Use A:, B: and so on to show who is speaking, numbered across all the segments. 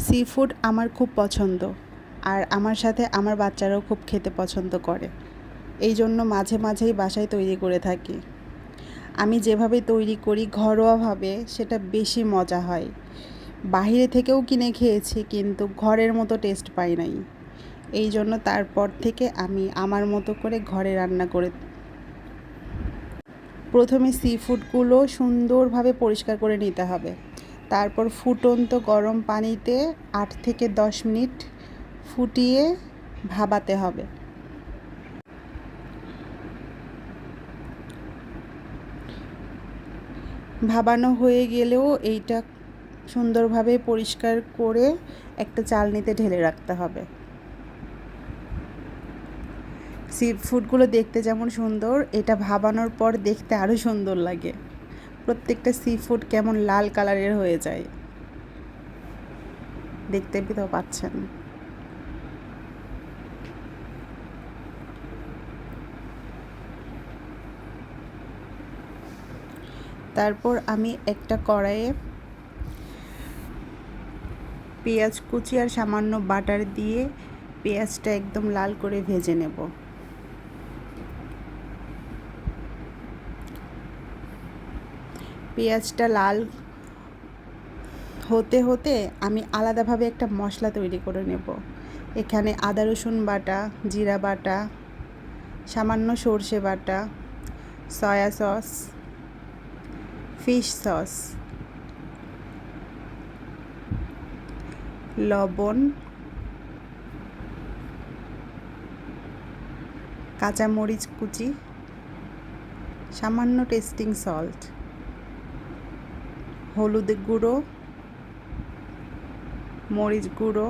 A: Sea food আমার খুব পছন্দ, আর আমার সাথে আমার বাচ্চারাও খুব খেতে পছন্দ করে। এই জন্য মাঝে মাঝেই বাসায় তৈরি করে থাকি। আমি যেভাবে তৈরি করি ঘরোয়াভাবে সেটা বেশি মজা হয়। বাইরে থেকেও কিনে খেয়েছি কিন্তু ঘরের মতো টেস্ট পাই নাই। এই জন্য তারপর থেকে আমি আমার মতো করে ঘরে রান্না করে। প্রথমে সি ফুডগুলো সুন্দরভাবে পরিষ্কার করে নিতে হবে। তারপর ফুটন্ত গরম পানিতে 8 থেকে 10 মিনিট ফুটিয়ে ভাপাতে হবে। ভাপানো হয়ে গেলেও এইটা সুন্দরভাবে পরিষ্কার করে একটা চালনিতে ঢেলে রাখতে হবে। সি ফুডগুলো দেখতে যেমন সুন্দর, এটা ভাপানোর পর দেখতে আরও সুন্দর লাগে। প্রত্যেকটা সি ফুড কেমন লাল কালারের হয়ে যায়, দেখতে তো পাচ্ছেন। তারপর আমি একটা কড়াইয়ে পেঁয়াজ কুচি আর সামান্য বাটার দিয়ে পেঁয়াজটা একদম লাল করে ভেজে নেব। পেঁয়াজটা লাল হতে হতে আমি আলাদাভাবে একটা মশলা তৈরি করে নেব। এখানে আদা রসুন বাটা, জিরা বাটা, সামান্য সর্ষে বাটা, সয়া সস, ফিশ সস, লবণ, কাঁচামরিচ কুচি, সামান্য টেস্টিং সল্ট, হলুদ গুঁড়ো, মরিচ গুঁড়ো,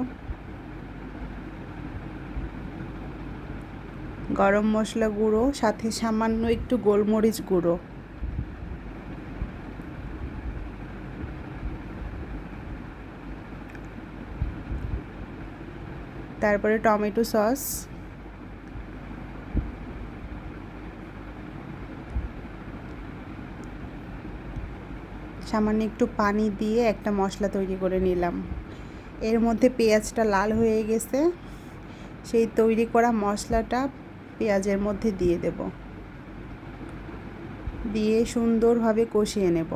A: গরম মশলা গুঁড়ো, সাথে সামান্য একটু গোলমরিচ গুঁড়ো। তারপরে টমেটো সস, সামান্য একটু পানি দিয়ে একটা মশলা তৈরি করে নিলাম। এর মধ্যে পেঁয়াজটা লাল হয়ে গেছে, সেই তৈরি করা মশলাটা পেঁয়াজের মধ্যে দিয়ে দেব, দিয়ে সুন্দরভাবে কষিয়ে নেব।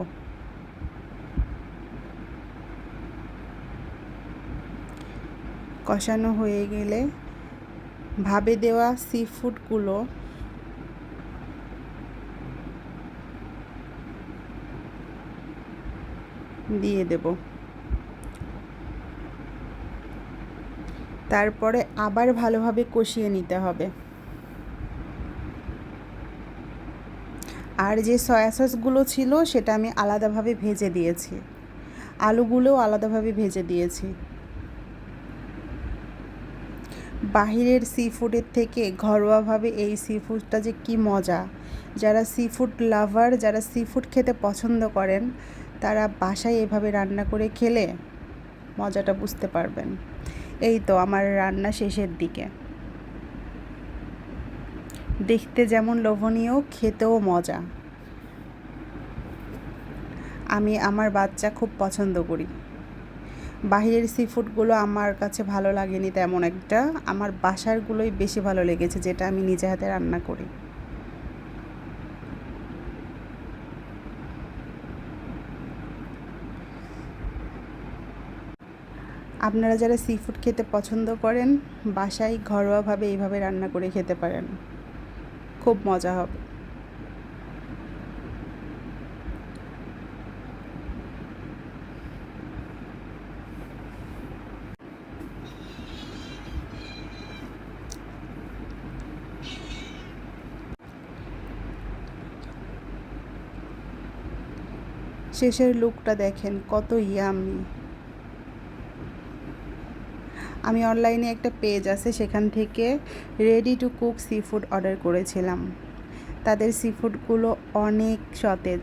A: কষানো হয়ে গেলে ভাপে দেওয়া সি ফুডগুলো দিয়ে দেব। তারপরে আবার ভালোভাবে কষিয়ে নিতে হবে। আর যে সয়া সসগুলো ছিল সেটা আমি আলাদাভাবে ভেজে দিয়েছি, আলুগুলোও আলাদাভাবে ভেজে দিয়েছি। বাহিরের সি ফুডের থেকে ঘরোয়াভাবে এই সি ফুডটা যে কী মজা! যারা সি ফুড লাভার, যারা সি ফুড খেতে পছন্দ করেন, তারা বাসায় এভাবে রান্না করে খেলে মজাটা বুঝতে পারবেন। এই তো আমার রান্না শেষের দিকে। দেখতে যেমন লোভনীয়, খেতেও মজা। আমি আমার বাচ্চা খুব পছন্দ করি। বাহিরের সি ফুডগুলো আমার কাছে ভালো লাগেনি তেমন একটা, আমার বাসারগুলোই বেশি ভালো লেগেছে, যেটা আমি নিজে হাতে রান্না করি। আপনারা যারা সি ফুড খেতে পছন্দ করেন, বাসায় ঘরোয়াভাবে এইভাবে রান্না করে খেতে পারেন, খুব মজা হবে। শেষের লুকটা দেখেন কত ইয়ামি। আমি অনলাইনে একটা পেজ আছে, সেখান থেকে ready to cook sea food order করেছিলাম। তাদের সি ফুডগুলো অনেক সতেজ।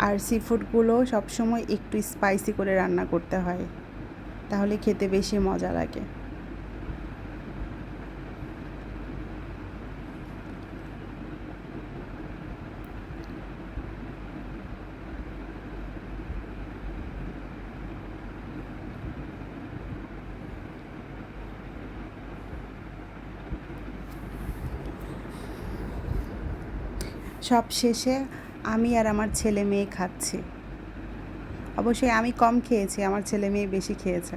A: আর সি ফুডগুলো সবসময় একটু স্পাইসি করে রান্না করতে হয়, তাহলে খেতে বেশি মজা লাগে। সব শেষে আমি আর আমার ছেলে মেয়ে খাচ্ছি। অবশ্যই আমি কম খেয়েছি, আমার ছেলে মেয়ে বেশি খেয়েছে।